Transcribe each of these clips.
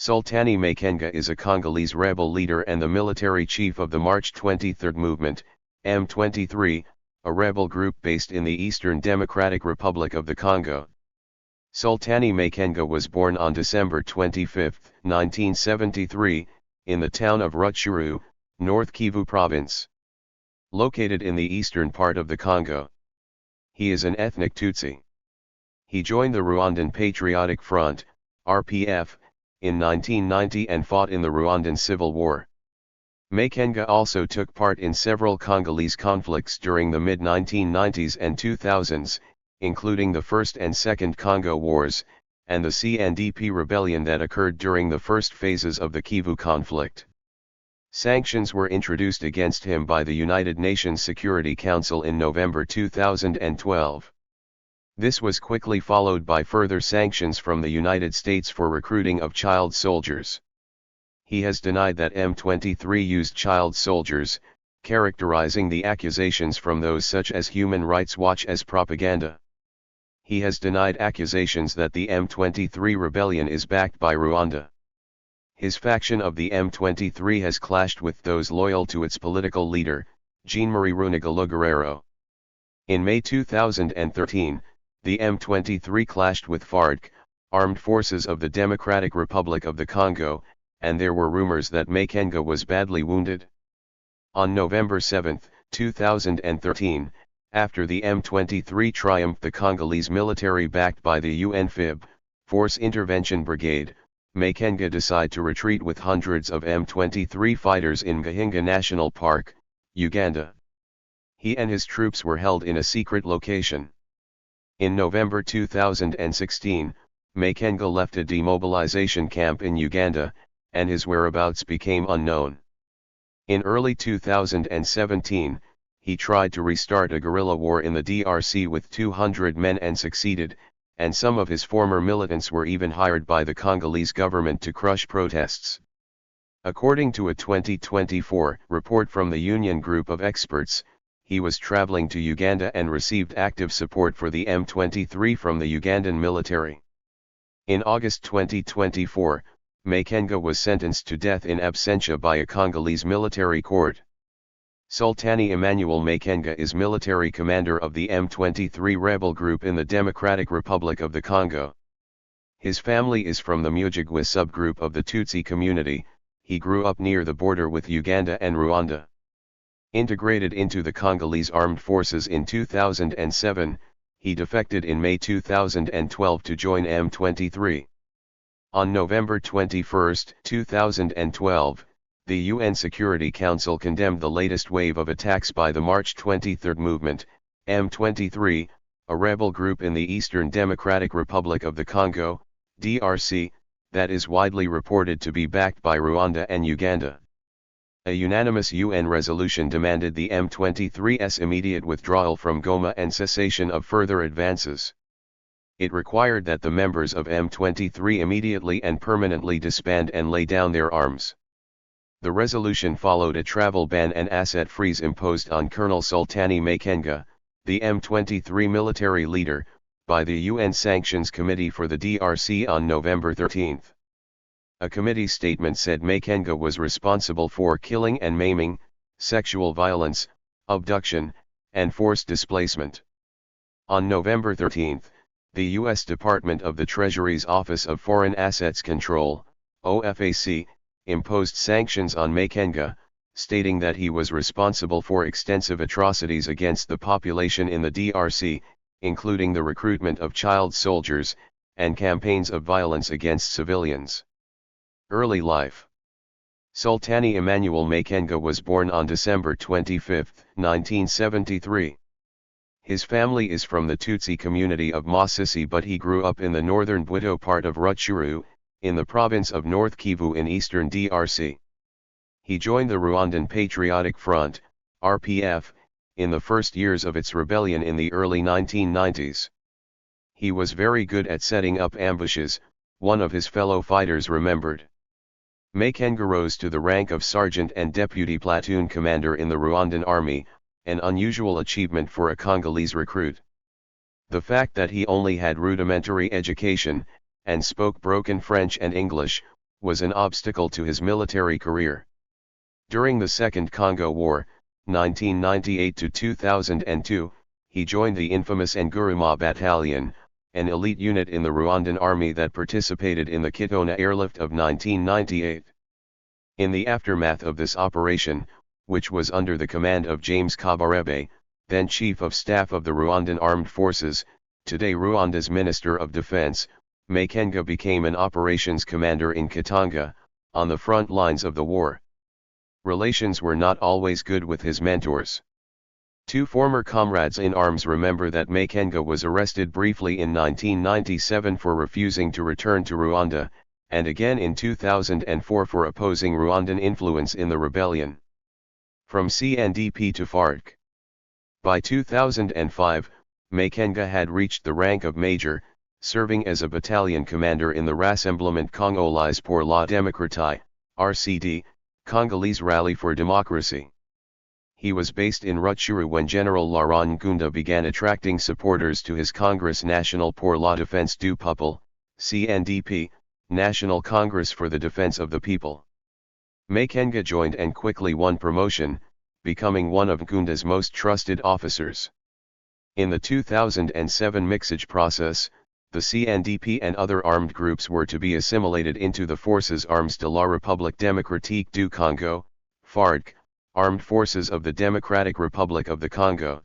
Sultani Makenga is a Congolese rebel leader and the military chief of the March 23 movement, M23, a rebel group based in the Eastern Democratic Republic of the Congo. Sultani Makenga was born on December 25, 1973, in the town of Rutshuru, North Kivu province, located in the eastern part of the Congo. He is an ethnic Tutsi. He joined the Rwandan Patriotic Front, RPF, in 1990 and fought in the Rwandan Civil War. Makenga also took part in several Congolese conflicts during the mid-1990s and 2000s, including the First and Second Congo Wars, and the CNDP rebellion that occurred during the first phases of the Kivu conflict. Sanctions were introduced against him by the United Nations Security Council in November 2012. This was quickly followed by further sanctions from the United States for recruiting of child soldiers. He has denied that M23 used child soldiers, characterizing the accusations from those such as Human Rights Watch as propaganda. He has denied accusations that the M23 rebellion is backed by Rwanda. His faction of the M23 has clashed with those loyal to its political leader, Jean-Marie Rudimentary. In May 2013, the M23 clashed with FARC, armed forces of the Democratic Republic of the Congo, and there were rumors that Makenga was badly wounded. On November 7, 2013, after the M23 triumphed, the Congolese military backed by the UNFIB, Force Intervention Brigade, Makenga decided to retreat with hundreds of M23 fighters in Gahinga National Park, Uganda. He and his troops were held in a secret location. In November 2016, Makenga left a demobilization camp in Uganda, and his whereabouts became unknown. In early 2017, he tried to restart a guerrilla war in the DRC with 200 men and succeeded, and some of his former militants were even hired by the Congolese government to crush protests. According to a 2024 report from the Union Group of Experts, he was traveling to Uganda and received active support for the M23 from the Ugandan military. In August 2024, Makenga was sentenced to death in absentia by a Congolese military court. Sultani Emmanuel Makenga is military commander of the M23 rebel group in the Democratic Republic of the Congo. His family is from the Mujigwa subgroup of the Tutsi community. He grew up near the border with Uganda and Rwanda. Integrated into the Congolese armed forces in 2007, he defected in May 2012 to join M23. On November 21, 2012, the UN Security Council condemned the latest wave of attacks by the March 23 movement, M23, a rebel group in the Eastern Democratic Republic of the Congo, DRC, that is widely reported to be backed by Rwanda and Uganda. A unanimous UN resolution demanded the M23's immediate withdrawal from Goma and cessation of further advances. It required that the members of M23 immediately and permanently disband and lay down their arms. The resolution followed a travel ban and asset freeze imposed on Colonel Sultani Makenga, the M23 military leader, by the UN Sanctions Committee for the DRC on November 13. A committee statement said Makenga was responsible for killing and maiming, sexual violence, abduction, and forced displacement. On November 13, the U.S. Department of the Treasury's Office of Foreign Assets Control, OFAC, imposed sanctions on Makenga, stating that he was responsible for extensive atrocities against the population in the DRC, including the recruitment of child soldiers, and campaigns of violence against civilians. Early life. Sultani Emmanuel Makenga was born on December 25, 1973. His family is from the Tutsi community of Masisi, but he grew up in the northern Bwito part of Rutshuru, in the province of North Kivu in eastern DRC. He joined the Rwandan Patriotic Front, RPF, in the first years of its rebellion in the early 1990s. He was very good at setting up ambushes, one of his fellow fighters remembered. Makenga rose to the rank of sergeant and deputy platoon commander in the Rwandan army, an unusual achievement for a Congolese recruit. The fact that he only had rudimentary education, and spoke broken French and English, was an obstacle to his military career. During the Second Congo War, 1998 to 2002, he joined the infamous Nguruma Battalion, an elite unit in the Rwandan army that participated in the Kitona airlift of 1998. In the aftermath of this operation, which was under the command of James Kabarebe, then Chief of Staff of the Rwandan Armed Forces, today Rwanda's Minister of Defense, Makenga became an operations commander in Katanga, on the front lines of the war. Relations were not always good with his mentors. Two former comrades-in-arms remember that Makenga was arrested briefly in 1997 for refusing to return to Rwanda, and again in 2004 for opposing Rwandan influence in the rebellion. From CNDP to FARC. By 2005, Makenga had reached the rank of major, serving as a battalion commander in the Rassemblement Congolais pour la Démocratie, RCD, Congolese Rally for Democracy. He was based in Rutshuru when General Laurent Nkunda began attracting supporters to his Congrès National pour la Défense du Peuple, CNDP, National Congress for the Defense of the People. Makenga joined and quickly won promotion, becoming one of Nkunda's most trusted officers. In the 2007 mixage process, the CNDP and other armed groups were to be assimilated into the Forces Armées de la République démocratique du Congo, FARC, Armed Forces of the Democratic Republic of the Congo.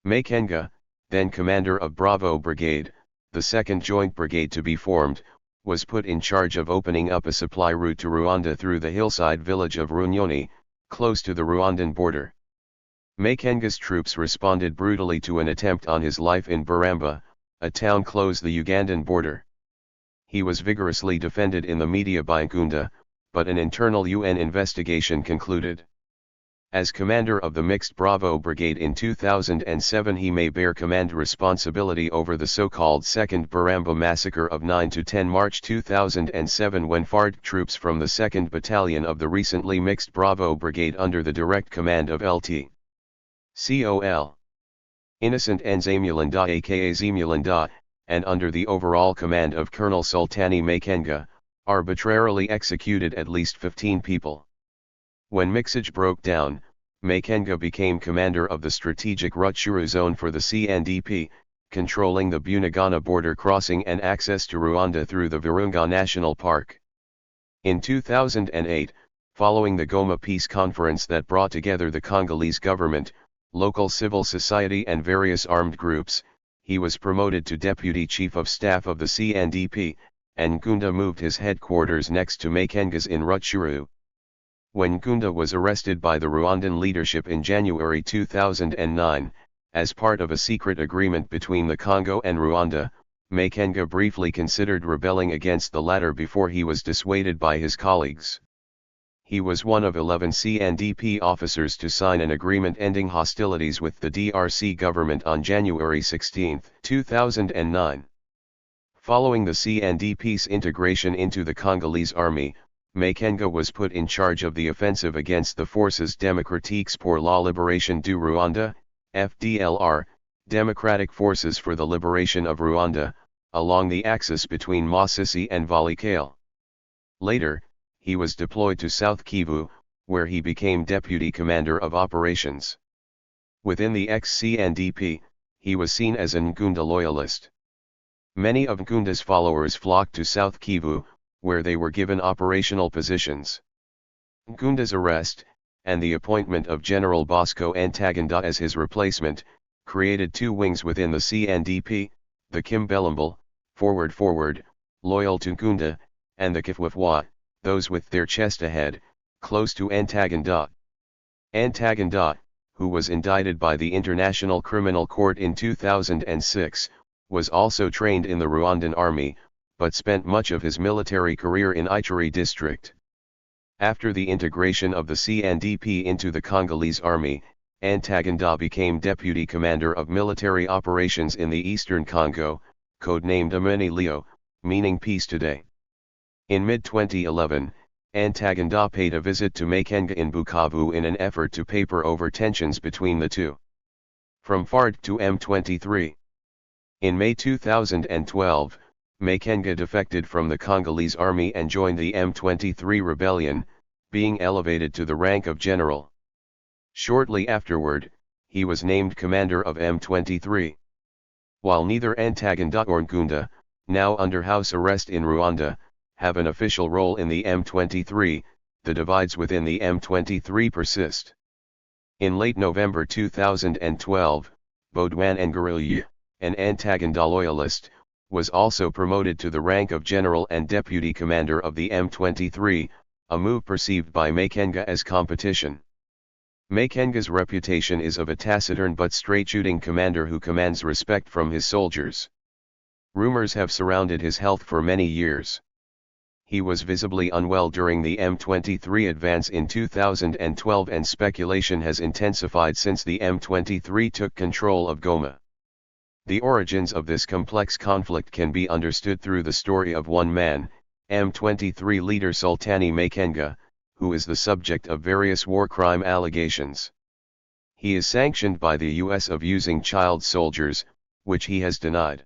Makenga, then commander of Bravo Brigade, the second joint brigade to be formed, was put in charge of opening up a supply route to Rwanda through the hillside village of Runyoni, close to the Rwandan border. Makenga's troops responded brutally to an attempt on his life in Baramba, a town close the Ugandan border. He was vigorously defended in the media by Nkunda, but an internal UN investigation concluded. As commander of the mixed Bravo Brigade in 2007, he may bear command responsibility over the so-called Second Baramba Massacre of 9–10 March 2007 when FARC troops from the 2nd Battalion of the recently mixed Bravo Brigade under the direct command of Lt. Col. Innocent Nzamulanda aka Zemulanda, and under the overall command of Colonel Sultani Makenga, arbitrarily executed at least 15 people. When mixage broke down, Makenga became commander of the strategic Rutshuru zone for the CNDP, controlling the Bunagana border crossing and access to Rwanda through the Virunga National Park. In 2008, following the Goma Peace Conference that brought together the Congolese government, local civil society and various armed groups, he was promoted to Deputy Chief of Staff of the CNDP, and Nkunda moved his headquarters next to Makenga's in Rutshuru. When Nkunda was arrested by the Rwandan leadership in January 2009, as part of a secret agreement between the Congo and Rwanda, Makenga briefly considered rebelling against the latter before he was dissuaded by his colleagues. He was one of 11 CNDP officers to sign an agreement ending hostilities with the DRC government on January 16, 2009. Following the CNDP's integration into the Congolese army, Makenga was put in charge of the offensive against the Forces Démocratiques pour la Libération du Rwanda, FDLR, Democratic Forces for the Liberation of Rwanda, along the axis between Masisi and Walikale. Later, he was deployed to South Kivu, where he became Deputy Commander of Operations. Within the ex-CNDP, he was seen as an Nkunda loyalist. Many of Nkunda's followers flocked to South Kivu, where they were given operational positions. Nkunda's arrest, and the appointment of General Bosco Ntaganda as his replacement, created two wings within the CNDP, the Kimbelembal, forward, loyal to Nkunda, and the Kifwafwa, those with their chest ahead, close to Ntaganda. Ntaganda, who was indicted by the International Criminal Court in 2006, was also trained in the Rwandan army, but spent much of his military career in Ituri district. After the integration of the CNDP into the Congolese army, Ntaganda became deputy commander of military operations in the eastern Congo, codenamed Amani Leo, meaning peace today. In mid-2011, Ntaganda paid a visit to Makenga in Bukavu in an effort to paper over tensions between the two. From FARC to M23. In May 2012, Makenga defected from the Congolese army and joined the M23 rebellion, being elevated to the rank of general. Shortly afterward, he was named commander of M23. While neither Ntaganda or Nkunda, now under house arrest in Rwanda, have an official role in the M23, the divides within the M23 persist. In late November 2012, Baudouin Nguruye, an Ntaganda loyalist, was also promoted to the rank of general and deputy commander of the M23, a move perceived by Makenga as competition. Makenga's reputation is of a taciturn but straight-shooting commander who commands respect from his soldiers. Rumors have surrounded his health for many years. He was visibly unwell during the M23 advance in 2012 and speculation has intensified since the M23 took control of Goma. The origins of this complex conflict can be understood through the story of one man, M23 leader Sultani Makenga, who is the subject of various war crime allegations. He is sanctioned by the US of using child soldiers, which he has denied.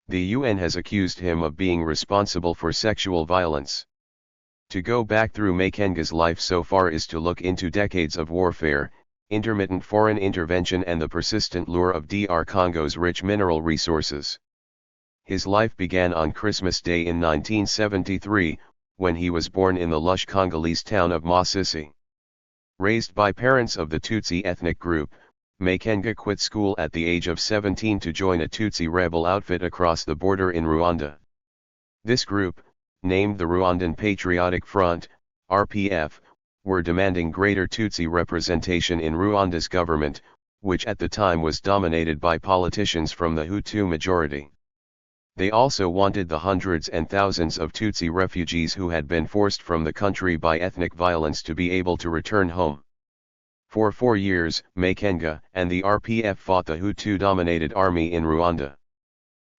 The UN has accused him of being responsible for sexual violence. To go back through Makenga's life so far is to look into decades of warfare, intermittent foreign intervention and the persistent lure of DR Congo's rich mineral resources. His life began on Christmas Day in 1973, when he was born in the lush Congolese town of Masisi. Raised by parents of the Tutsi ethnic group, Makenga quit school at the age of 17 to join a Tutsi rebel outfit across the border in Rwanda. This group, named the Rwandan Patriotic Front, RPF, were demanding greater Tutsi representation in Rwanda's government, which at the time was dominated by politicians from the Hutu majority. They also wanted the hundreds and thousands of Tutsi refugees who had been forced from the country by ethnic violence to be able to return home. For 4 years, Makenga and the RPF fought the Hutu-dominated army in Rwanda.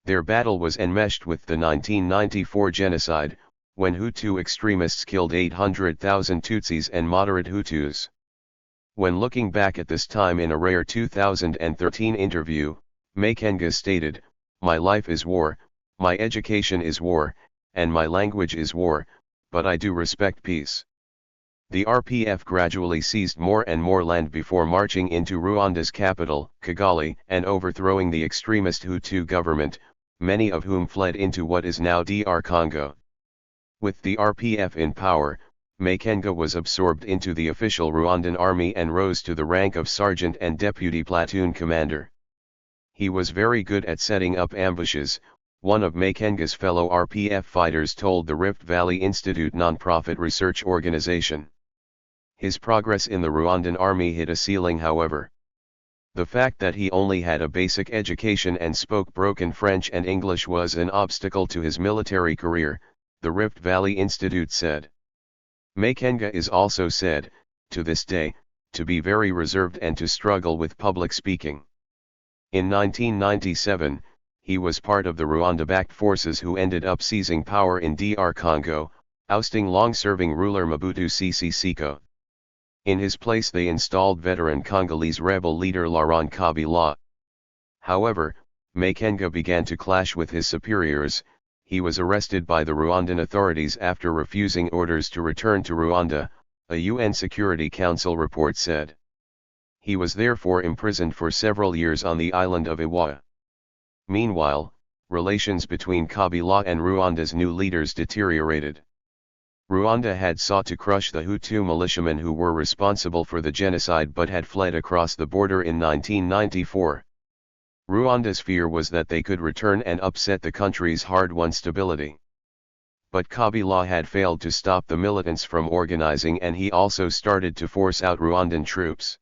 Their battle was enmeshed with the 1994 genocide, when Hutu extremists killed 800,000 Tutsis and moderate Hutus. When looking back at this time in a rare 2013 interview, Makenga stated, "My life is war, my education is war, and my language is war, but I do respect peace." The RPF gradually seized more and more land before marching into Rwanda's capital, Kigali, and overthrowing the extremist Hutu government, many of whom fled into what is now DR Congo. With the RPF in power, Makenga was absorbed into the official Rwandan army and rose to the rank of sergeant and deputy platoon commander. He was very good at setting up ambushes, one of Makenga's fellow RPF fighters told the Rift Valley Institute nonprofit research organization. His progress in the Rwandan army hit a ceiling, however. The fact that he only had a basic education and spoke broken French and English was an obstacle to his military career, the Rift Valley Institute said. Makenga is also said, to this day, to be very reserved and to struggle with public speaking. In 1997, he was part of the Rwanda-backed forces who ended up seizing power in DR Congo, ousting long-serving ruler Mobutu Sese Seko. In his place they installed veteran Congolese rebel leader Laurent Kabila. However, Makenga began to clash with his superiors. He was arrested by the Rwandan authorities after refusing orders to return to Rwanda, a UN Security Council report said. He was therefore imprisoned for several years on the island of Iwa. Meanwhile, relations between Kabila and Rwanda's new leaders deteriorated. Rwanda had sought to crush the Hutu militiamen who were responsible for the genocide but had fled across the border in 1994. Rwanda's fear was that they could return and upset the country's hard-won stability. But Kabila had failed to stop the militants from organizing, and he also started to force out Rwandan troops.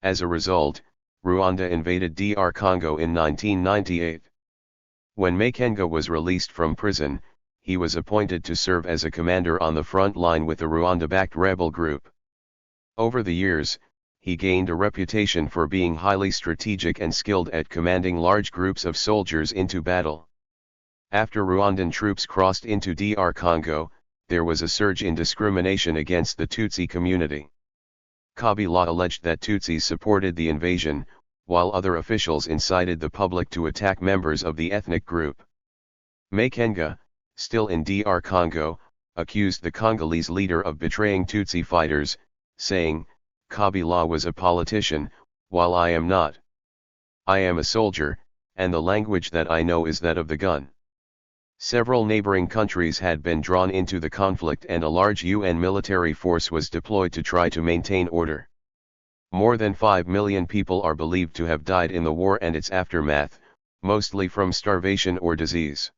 As a result, Rwanda invaded DR Congo in 1998. When Makenga was released from prison, he was appointed to serve as a commander on the front line with a Rwanda-backed rebel group. Over the years, he gained a reputation for being highly strategic and skilled at commanding large groups of soldiers into battle. After Rwandan troops crossed into DR Congo, there was a surge in discrimination against the Tutsi community. Kabila alleged that Tutsis supported the invasion, while other officials incited the public to attack members of the ethnic group. Makenga, still in DR Congo, accused the Congolese leader of betraying Tutsi fighters, saying, "Kabila was a politician, while I am not. I am a soldier, and the language that I know is that of the gun." Several neighboring countries had been drawn into the conflict and a large UN military force was deployed to try to maintain order. More than 5 million people are believed to have died in the war and its aftermath, mostly from starvation or disease.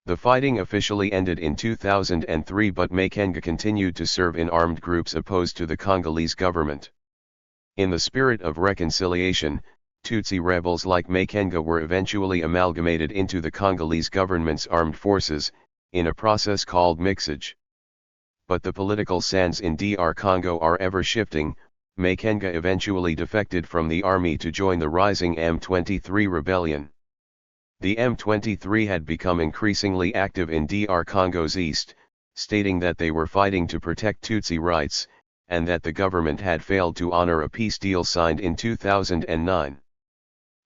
The fighting officially ended in 2003, but Makenga continued to serve in armed groups opposed to the Congolese government. In the spirit of reconciliation, Tutsi rebels like Makenga were eventually amalgamated into the Congolese government's armed forces, in a process called mixage. But the political sands in DR Congo are ever shifting. Makenga eventually defected from the army to join the rising M23 rebellion. The M23 had become increasingly active in DR Congo's east, stating that they were fighting to protect Tutsi rights, and that the government had failed to honor a peace deal signed in 2009.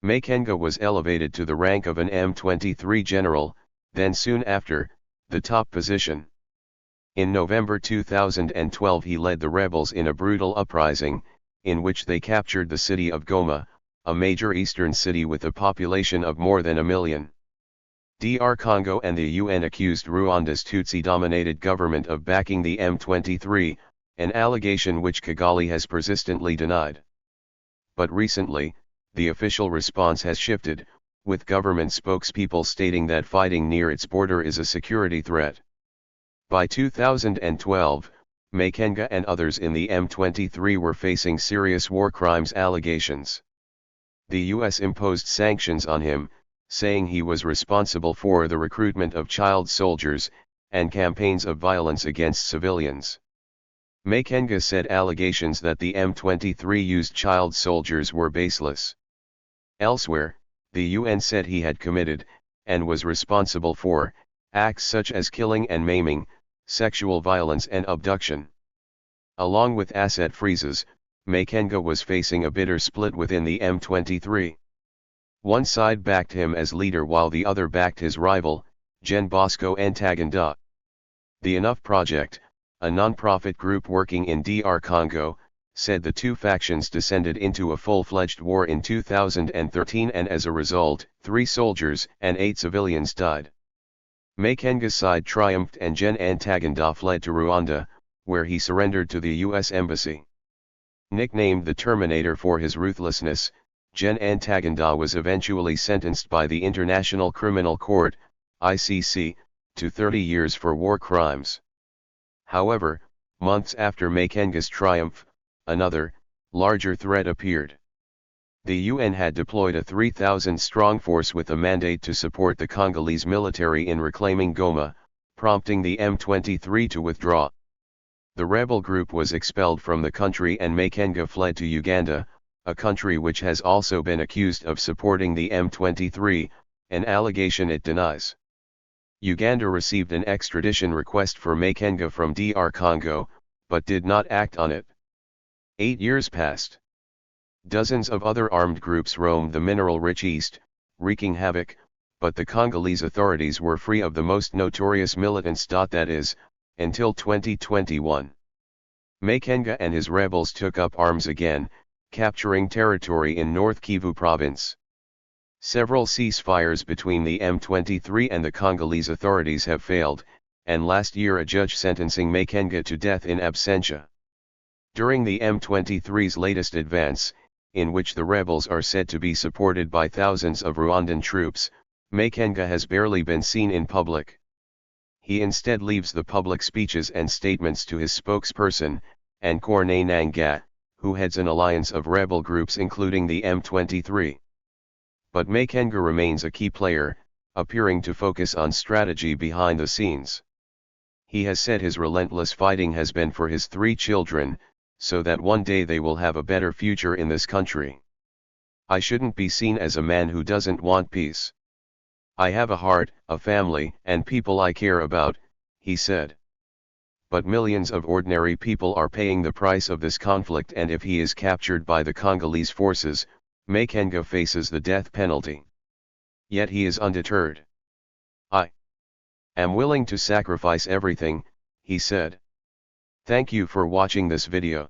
Makenga was elevated to the rank of an M23 general, then soon after, the top position. In November 2012 he led the rebels in a brutal uprising, in which they captured the city of Goma, a major eastern city with a population of more than 1 million. DR Congo and the UN accused Rwanda's Tutsi-dominated government of backing the M23, an allegation which Kigali has persistently denied. But recently, the official response has shifted, with government spokespeople stating that fighting near its border is a security threat. By 2012, Makenga and others in the M23 were facing serious war crimes allegations. The US imposed sanctions on him, saying he was responsible for the recruitment of child soldiers, and campaigns of violence against civilians. Makenga said allegations that the M23 used child soldiers were baseless. Elsewhere, the UN said he had committed, and was responsible for, acts such as killing and maiming, sexual violence and abduction. Along with asset freezes, Makenga was facing a bitter split within the M23. One side backed him as leader while the other backed his rival, Gen Bosco Ntaganda. The Enough Project, a non-profit group working in DR Congo, said the two factions descended into a full-fledged war in 2013 and as a result, 3 soldiers and 8 civilians died. Makenga's side triumphed and Gen Ntaganda fled to Rwanda, where he surrendered to the US Embassy. Nicknamed the Terminator for his ruthlessness, Gen Ntaganda was eventually sentenced by the International Criminal Court, ICC, to 30 years for war crimes. However, months after Makenga's triumph, another, larger threat appeared. The UN had deployed a 3,000-strong force with a mandate to support the Congolese military in reclaiming Goma, prompting the M23 to withdraw. The rebel group was expelled from the country and Makenga fled to Uganda, a country which has also been accused of supporting the M23, an allegation it denies. Uganda received an extradition request for Makenga from DR Congo, but did not act on it. 8 years passed. Dozens of other armed groups roamed the mineral-rich East, wreaking havoc, but the Congolese authorities were free of the most notorious militants. That is, until 2021. Makenga and his rebels took up arms again, capturing territory in North Kivu province. Several ceasefires between the M23 and the Congolese authorities have failed, and last year a judge sentencing Makenga to death in absentia. During the M23's latest advance, in which the rebels are said to be supported by thousands of Rwandan troops, Makenga has barely been seen in public. He instead leaves the public speeches and statements to his spokesperson, Corneille Nangaa, who heads an alliance of rebel groups including the M23. But Makenga remains a key player, appearing to focus on strategy behind the scenes. He has said his relentless fighting has been for his 3 children, so that one day they will have a better future in this country. I shouldn't be seen as a man who doesn't want peace. I have a heart, a family, and people I care about, he said. But millions of ordinary people are paying the price of this conflict, and if he is captured by the Congolese forces, Makenga faces the death penalty. Yet he is undeterred. "Am willing to sacrifice everything," he said. Thank you for watching this video.